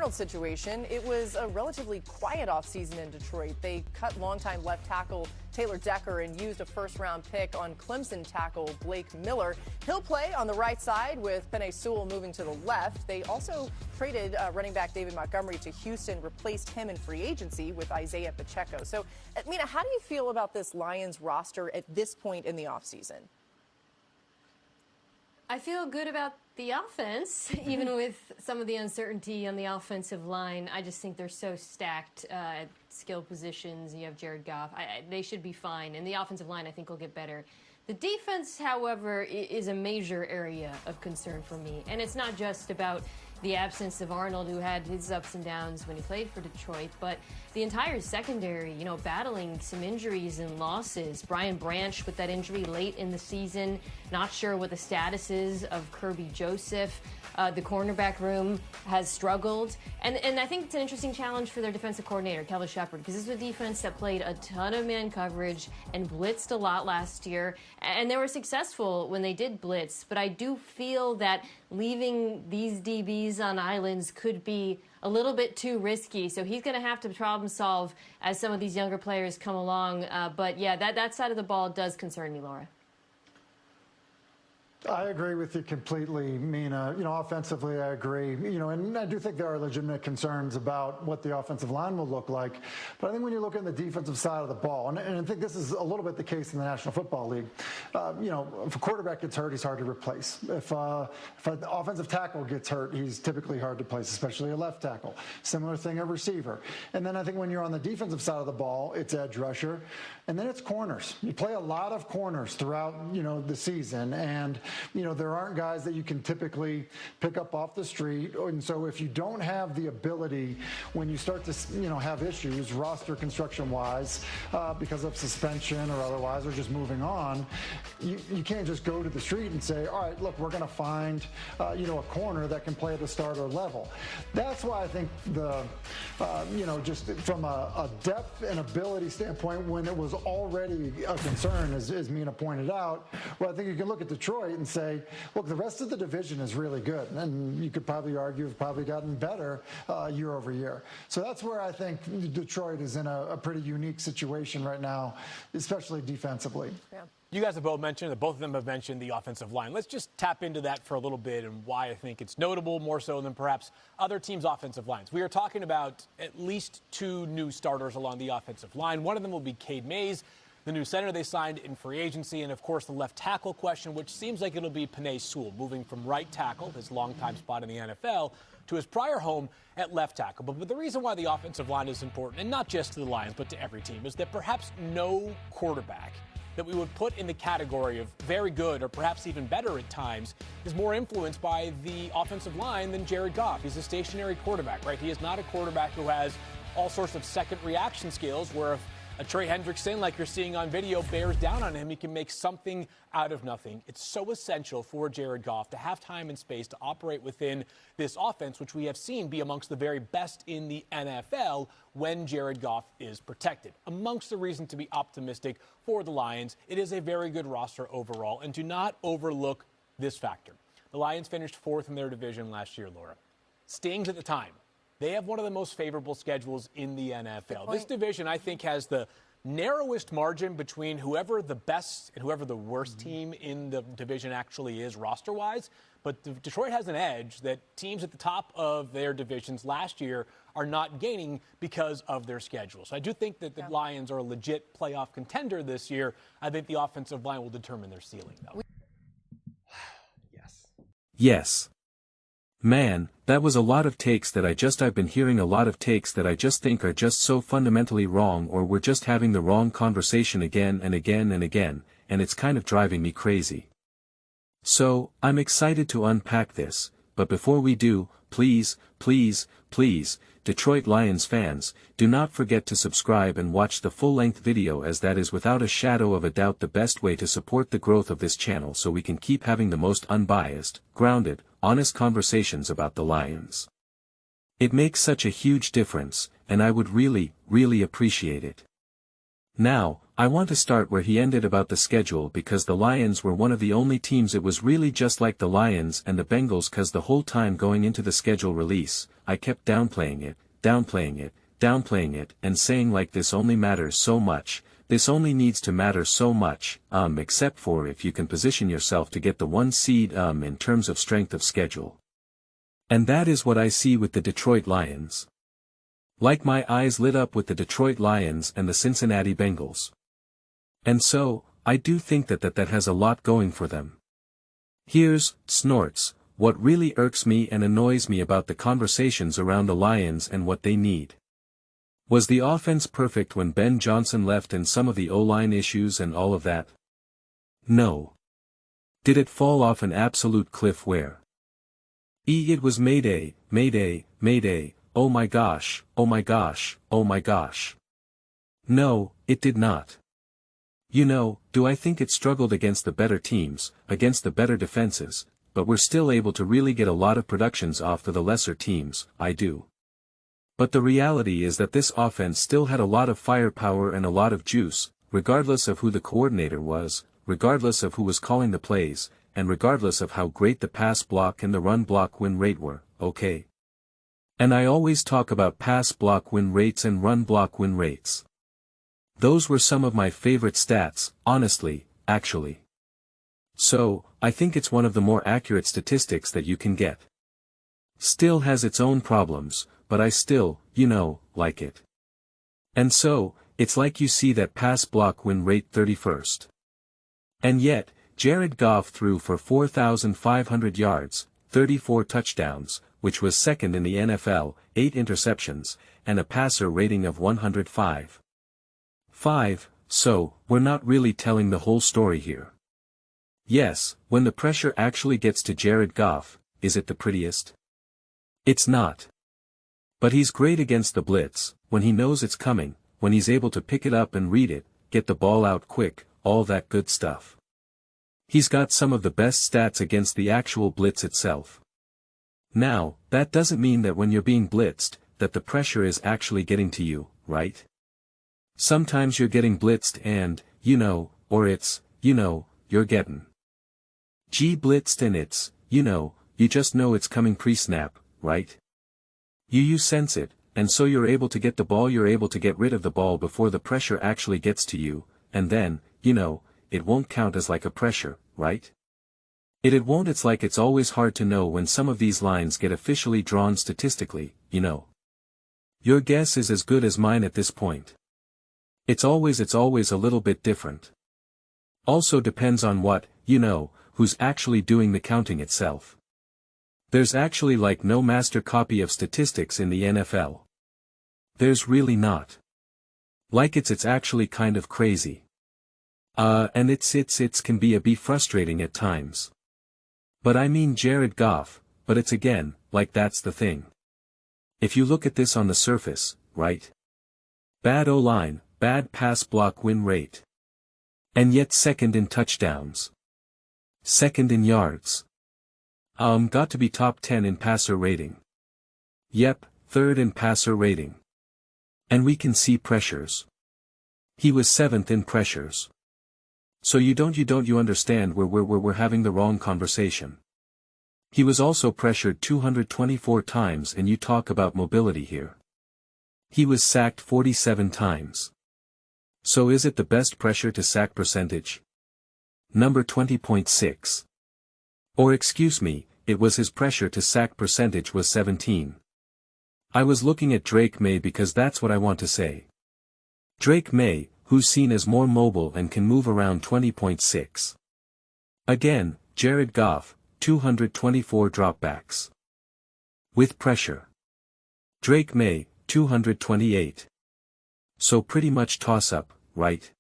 Darnold situation, it was a relatively quiet offseason in Detroit. They cut longtime left tackle Taylor Decker and used a first-round pick on Clemson tackle Blake Miller. He'll play on the right side with Penei Sewell moving to the left. They also traded running back David Montgomery to Houston, replaced him in free agency with Isaiah Pacheco. So, Mina, how do you feel about this Lions roster at this point in the offseason? I feel good about the offense, even with some of the uncertainty on the offensive line. I just think they're so stacked at skill positions. You have Jared Goff. They should be fine. And the offensive line, I think, will get better. The defense, however, is a major area of concern for me. And it's not just about the absence of Arnold, who had his ups and downs when he played for Detroit, but the entire secondary, battling some injuries and losses. Brian Branch with that injury late in the season, not sure what the status is of Kirby Joseph. The cornerback room has struggled. And I think it's an interesting challenge for their defensive coordinator, Kelvin Shepard, because this is a defense that played a ton of man coverage and blitzed a lot last year. And they were successful when they did blitz. But I do feel that leaving these DBs on islands could be a little bit too risky. So he's going to have to problem solve as some of these younger players come along. But yeah, that side of the ball does concern me, Laura. I agree with you completely, Mina. Offensively, I agree. And I do think there are legitimate concerns about what the offensive line will look like. But I think when you look at the defensive side of the ball, and I think this is a little bit the case in the National Football League, if a quarterback gets hurt, he's hard to replace. If an offensive tackle gets hurt, he's typically hard to replace, especially a left tackle. Similar thing, a receiver. And then I think when you're on the defensive side of the ball, it's edge rusher. And then it's corners. You play a lot of corners throughout, the season. And there aren't guys that you can typically pick up off the street. And so if you don't have the ability, when you start to, have issues roster construction wise, because of suspension or otherwise, or just moving on, you can't just go to the street and say, all right, look, we're going to find, a corner that can play at the starter level. That's why I think just from a depth and ability standpoint, when it was already a concern, as Mina pointed out, well, I think you can look at Detroit and say, look, the rest of the division is really good. And you could probably argue have probably gotten better year over year. So that's where I think Detroit is in a pretty unique situation right now, especially defensively. Yeah. You guys have both of them have mentioned the offensive line. Let's just tap into that for a little bit and why I think it's notable more so than perhaps other teams' offensive lines. We are talking about at least two new starters along the offensive line. One of them will be Cade Mays, the new center they signed in free agency, and, of course, the left tackle question, which seems like it'll be Penei Sewell, moving from right tackle, his longtime spot in the NFL, to his prior home at left tackle. But the reason why the offensive line is important, and not just to the Lions, but to every team, is that perhaps no quarterback that we would put in the category of very good or perhaps even better at times is more influenced by the offensive line than Jared Goff. He's a stationary quarterback, right? He is not a quarterback who has all sorts of second reaction skills where if a Trey Hendrickson, like you're seeing on video, bears down on him, he can make something out of nothing. It's so essential for Jared Goff to have time and space to operate within this offense, which we have seen be amongst the very best in the NFL when Jared Goff is protected. Amongst the reason to be optimistic for the Lions, it is a very good roster overall, and do not overlook this factor. The Lions finished fourth in their division last year, Laura. Stings at the time. They have one of the most favorable schedules in the NFL. This division, I think, has the narrowest margin between whoever the best and whoever the worst team in the division actually is roster-wise. But Detroit has an edge that teams at the top of their divisions last year are not gaining because of their schedule. So I do think that the Lions are a legit playoff contender this year. I think the offensive line will determine their ceiling, though. Yes. Man, that was a lot of takes that I've been hearing a lot of takes that I just think are just so fundamentally wrong, or we're just having the wrong conversation again and again and again, and it's kind of driving me crazy. So, I'm excited to unpack this, but before we do, please, Detroit Lions fans, do not forget to subscribe and watch the full-length video, as that is without a shadow of a doubt the best way to support the growth of this channel so we can keep having the most unbiased, grounded, honest conversations about the Lions. It makes such a huge difference, and I would really appreciate it. Now, I want to start where he ended about the schedule, because the Lions were one of the only teams it was really just like the Lions and the Bengals, cause the whole time going into the schedule release, I kept downplaying it, and saying like this only matters so much, this only needs to matter so much, except for if you can position yourself to get the 1 seed, in terms of strength of schedule. And that is what I see with the Detroit Lions. Like my eyes lit up with the Detroit Lions and the Cincinnati Bengals. And so, I do think that has a lot going for them. Here's, snorts, what really irks me and annoys me about the conversations around the Lions and what they need. Was the offense perfect when Ben Johnson left and some of the O-line issues and all of that? No. Did it fall off an absolute cliff where? It was mayday, mayday, mayday, oh my gosh, oh my gosh, oh my gosh. No, it did not. You know, do I think it struggled against the better teams, against the better defenses, but we're still able to really get a lot of productions off the lesser teams? I do. But the reality is that this offense still had a lot of firepower and a lot of juice, regardless of who the coordinator was, regardless of who was calling the plays, and regardless of how great the pass block and the run block win rate were, okay? And I always talk about pass block win rates and run block win rates. Those were some of my favorite stats, honestly, actually. So, I think it's one of the more accurate statistics that you can get. Still has its own problems, but I still, like it. And so, it's like you see that pass block win rate 31st. And yet, Jared Goff threw for 4,500 yards, 34 touchdowns, which was second in the NFL, 8 interceptions, and a passer rating of 105. So, we're not really telling the whole story here. Yes, when the pressure actually gets to Jared Goff, is it the prettiest? It's not. But he's great against the blitz, when he knows it's coming, when he's able to pick it up and read it, get the ball out quick, all that good stuff. He's got some of the best stats against the actual blitz itself. Now, that doesn't mean that when you're being blitzed, that the pressure is actually getting to you, right? Sometimes you're getting blitzed and, or it's, you're getting blitzed and it's, you just know it's coming pre-snap, right? You sense it, and so you're able to get the ball, you're able to get rid of the ball before the pressure actually gets to you, and then, it won't count as like a pressure, right? It won't. It's like it's always hard to know when some of these lines get officially drawn statistically, Your guess is as good as mine at this point. It's always a little bit different. Also depends on what, who's actually doing the counting itself. There's actually like no master copy of statistics in the NFL. There's really not. Like it's actually kind of crazy. And it can be a bit frustrating at times. But I mean Jared Goff, but it's again, like that's the thing. If you look at this on the surface, right? Bad O-line, bad pass block win rate. And yet second in touchdowns. Second in yards. Got to be top 10 in passer rating. Yep, third in passer rating. And we can see pressures. He was 7th in pressures. So you understand where we're having the wrong conversation. He was also pressured 224 times and you talk about mobility here. He was sacked 47 times. So is it the best pressure to sack percentage? Number 20.6. Or excuse me, it was his pressure to sack percentage was 17. I was looking at Drake May because that's what I want to say. Drake May, who's seen as more mobile and can move around 20.6. Again, Jared Goff, 224 dropbacks. With pressure. Drake May, 228. So pretty much toss-up, right?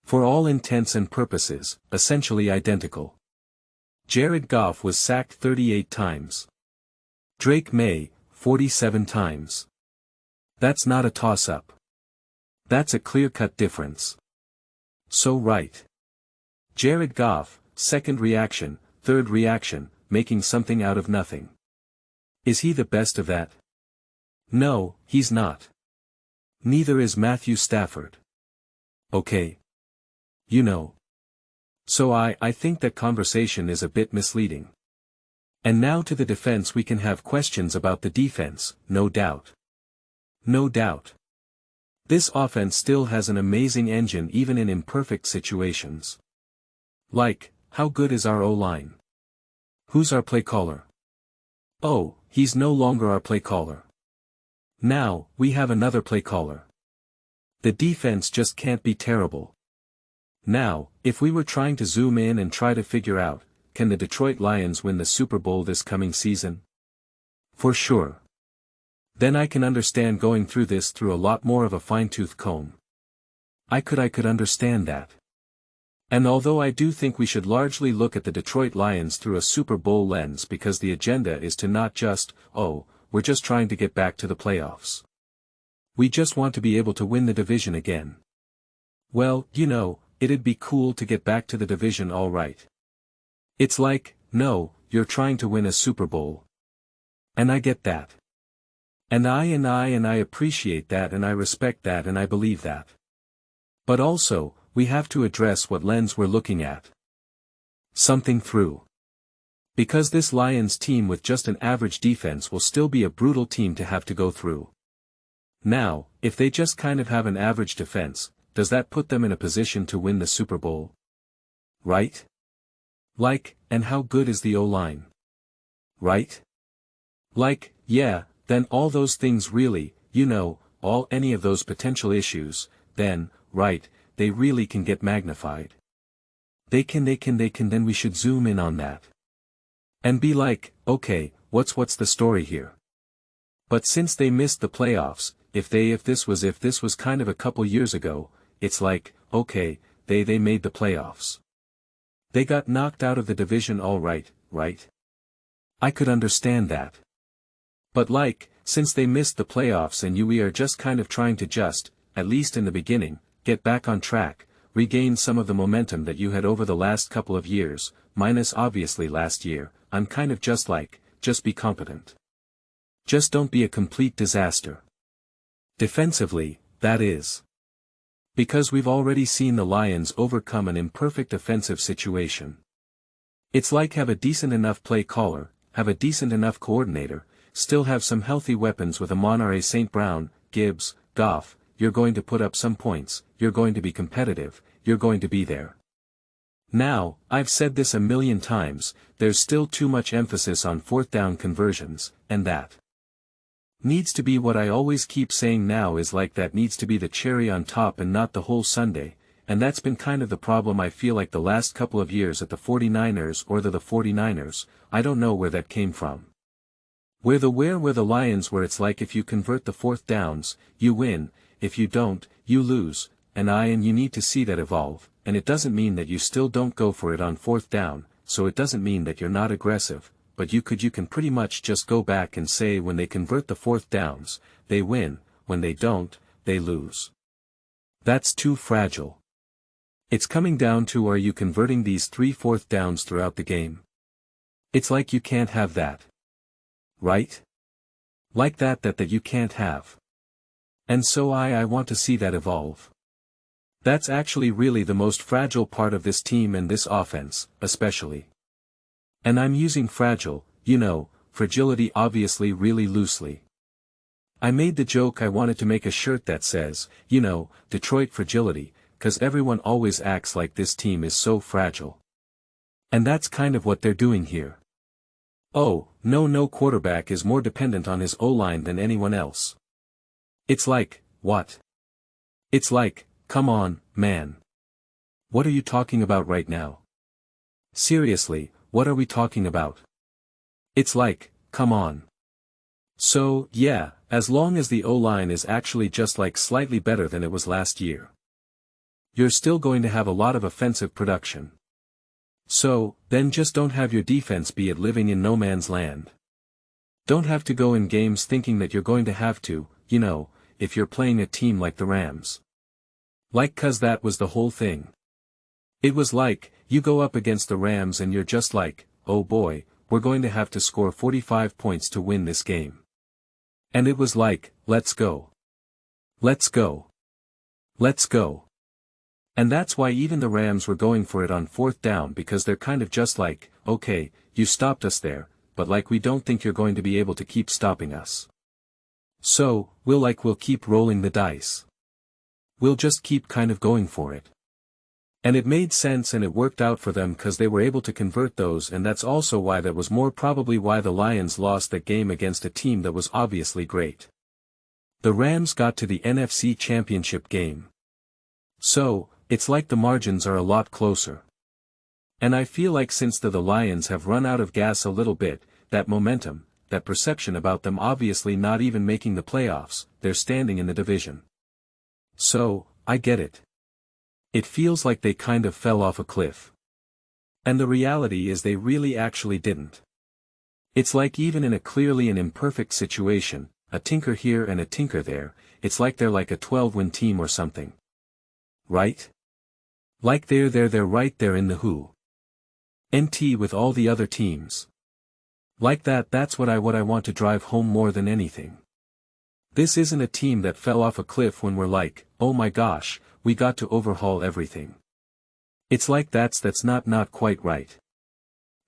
For all intents and purposes, essentially identical. Jared Goff was sacked 38 times. Drake May, 47 times. That's not a toss-up. That's a clear-cut difference. So right. Jared Goff, second reaction, third reaction, making something out of nothing. Is he the best of that? No, he's not. Neither is Matthew Stafford. Okay. So I think that conversation is a bit misleading. And now to the defense. We can have questions about the defense, no doubt. No doubt. This offense still has an amazing engine even in imperfect situations. Like, how good is our O-line? Who's our play caller? Oh, he's no longer our play caller. Now, we have another play caller. The defense just can't be terrible. Now, if we were trying to zoom in and try to figure out, can the Detroit Lions win the Super Bowl this coming season? For sure. Then I can understand going through this through a lot more of a fine-tooth comb. I could understand that. And although I do think we should largely look at the Detroit Lions through a Super Bowl lens because the agenda is to not just, oh, we're just trying to get back to the playoffs. We just want to be able to win the division again. Well, it'd be cool to get back to the division all right. It's like, no, you're trying to win a Super Bowl. And I get that. And I appreciate that and I respect that and I believe that. But also, we have to address what lens we're looking at. Something through. Because this Lions team with just an average defense will still be a brutal team to have to go through. Now, if they just kind of have an average defense, does that put them in a position to win the Super Bowl? Right? Like, and how good is the O-line? Right? Like, yeah, then all those things really, any of those potential issues, then, right, they really can get magnified. They can, then we should zoom in on that. And be like, okay, what's the story here? But since they missed the playoffs, if this was kind of a couple years ago, it's like, okay, they made the playoffs. They got knocked out of the division all right, right? I could understand that. But like, since they missed the playoffs and we are just kind of trying to at least in the beginning, get back on track, regain some of the momentum that you had over the last couple of years, minus obviously last year, I'm kind of just be competent. Just don't be a complete disaster. Defensively, that is. Because we've already seen the Lions overcome an imperfect offensive situation. It's like have a decent enough play caller, have a decent enough coordinator, still have some healthy weapons with Amon-Ra St. Brown, Gibbs, Goff, you're going to put up some points, you're going to be competitive, you're going to be there. Now, I've said this a million times, there's still too much emphasis on fourth down conversions, and that needs to be what I always keep saying now is like that needs to be the cherry on top and not the whole sundae, and that's been kind of the problem I feel like the last couple of years at the 49ers or the 49ers, I don't know where that came from. Where the Lions where it's like if you convert the fourth downs, you win, if you don't, you lose, and you need to see that evolve, and it doesn't mean that you still don't go for it on fourth down, so it doesn't mean that you're not aggressive, but you can pretty much just go back and say when they convert the fourth downs, they win, when they don't, they lose. That's too fragile. It's coming down to are you converting these 3 fourth downs throughout the game? It's like you can't have that. Right? Like that you can't have. And so I want to see that evolve. That's actually really the most fragile part of this team and this offense, especially. And I'm using fragile, fragility obviously really loosely. I made the joke I wanted to make a shirt that says, Detroit fragility, 'cause everyone always acts like this team is so fragile. And that's kind of what they're doing here. Oh, no quarterback is more dependent on his O-line than anyone else. It's like, what? It's like, come on, man. What are you talking about right now? Seriously, what are we talking about? It's like, come on. So, yeah, as long as the O-line is actually just slightly better than it was last year, you're still going to have a lot of offensive production. So, then just don't have your defense be living in no man's land. Don't have to go in games thinking that you're going to have to, if you're playing a team like the Rams. 'Cause that was the whole thing. It was like, you go up against the Rams and you're just like, oh boy, we're going to have to score 45 points to win this game. And it was like, let's go. Let's go. Let's go. And that's why even the Rams were going for it on fourth down because they're kind of just like, okay, you stopped us there, but like we don't think you're going to be able to keep stopping us. So, we'll keep rolling the dice. We'll just keep kind of going for it. And it made sense and it worked out for them because they were able to convert those, and that's also why that was more probably why the Lions lost that game against a team that was obviously great. The Rams got to the NFC Championship game. So, it's like the margins are a lot closer. And I feel like since the Lions have run out of gas a little bit, that momentum, that perception about them obviously not even making the playoffs, they're standing in the division. So, I get it. It feels like they kind of fell off a cliff. And the reality is they really actually didn't. It's like even in a clearly an imperfect situation, a tinker here and a tinker there, it's like they're like a 12-win team or something. Right? Like they're right there in the who. NT with all the other teams. Like that's what I want to drive home more than anything. This isn't a team that fell off a cliff when we're like, oh my gosh, we got to overhaul everything. It's like that's not quite right.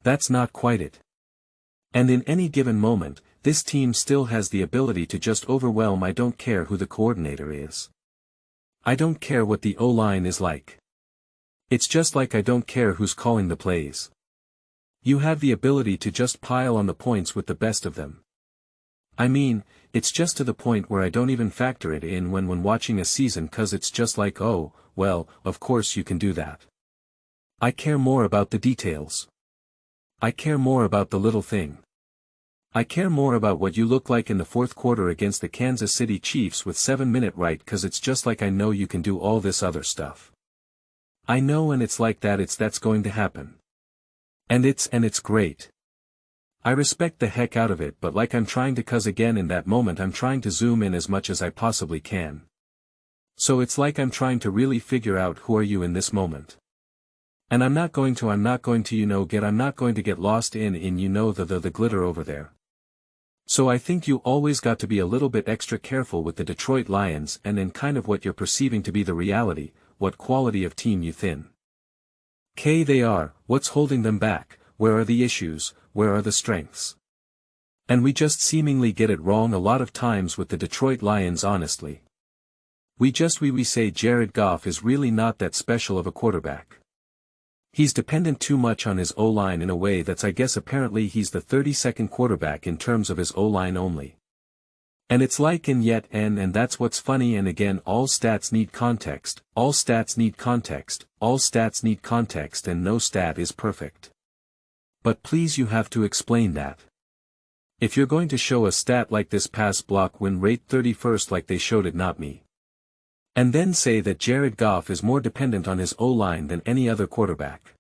That's not quite it. And in any given moment, this team still has the ability to just overwhelm. I don't care who the coordinator is. I don't care what the O-line is like. It's just like I don't care who's calling the plays. You have the ability to just pile on the points with the best of them. I mean, it's just to the point where I don't even factor it in when watching a season, cause it's just like, oh, well, of course you can do that. I care more about the details. I care more about the little thing. I care more about what you look like in the fourth quarter against the Kansas City Chiefs with 7-minute right, cause it's just like I know you can do all this other stuff. I know, and it's like that's going to happen. And it's great. I respect the heck out of it, but like I'm trying to, cause again in that moment I'm trying to zoom in as much as I possibly can. So it's like I'm trying to really figure out who are you in this moment. And I'm not going to get lost in the glitter over there. So I think you always got to be a little bit extra careful with the Detroit Lions and in kind of what you're perceiving to be the reality, what quality of team you thin. They are, what's holding them back, where are the issues, where are the strengths? And we just seemingly get it wrong a lot of times with the Detroit Lions, honestly. We say Jared Goff is really not that special of a quarterback. He's dependent too much on his O-line in a way that's, I guess apparently he's the 32nd quarterback in terms of his O-line only. And it's like, and that's what's funny, and again all stats need context, and no stat is perfect. But please, you have to explain that. If you're going to show a stat like this pass block win rate 31st like they showed it, not me. And then say that Jared Goff is more dependent on his O-line than any other quarterback.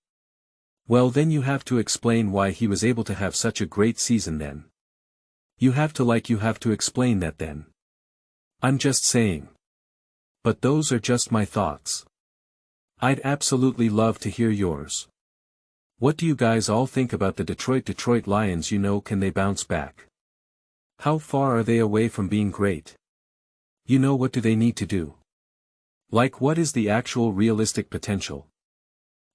Well, then you have to explain why he was able to have such a great season then. You have to explain that then. I'm just saying. But those are just my thoughts. I'd absolutely love to hear yours. What do you guys all think about the Detroit Lions? Can they bounce back? How far are they away from being great? What do they need to do? Like, what is the actual realistic potential?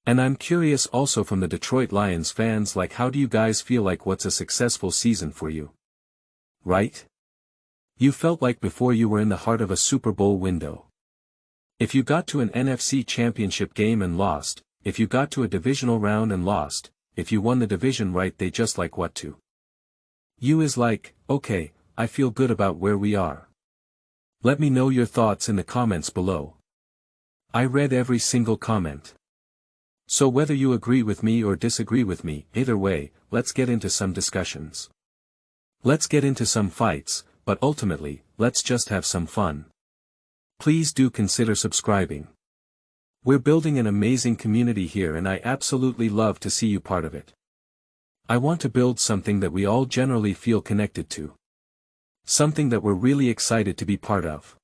And I'm curious also from the Detroit Lions fans, like, how do you guys feel like what's a successful season for you? Right? You felt like before you were in the heart of a Super Bowl window. If you got to an NFC Championship game and lost, if you got to a divisional round and lost, if you won the division, right, they just like what to. You is like, okay, I feel good about where we are. Let me know your thoughts in the comments below. I read every single comment. So whether you agree with me or disagree with me, either way, let's get into some discussions. Let's get into some fights, but ultimately, let's just have some fun. Please do consider subscribing. We're building an amazing community here, and I absolutely love to see you part of it. I want to build something that we all generally feel connected to. Something that we're really excited to be part of.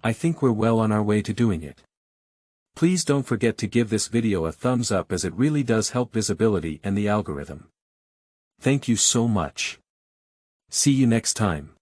I think we're well on our way to doing it. Please don't forget to give this video a thumbs up, as it really does help visibility and the algorithm. Thank you so much. See you next time.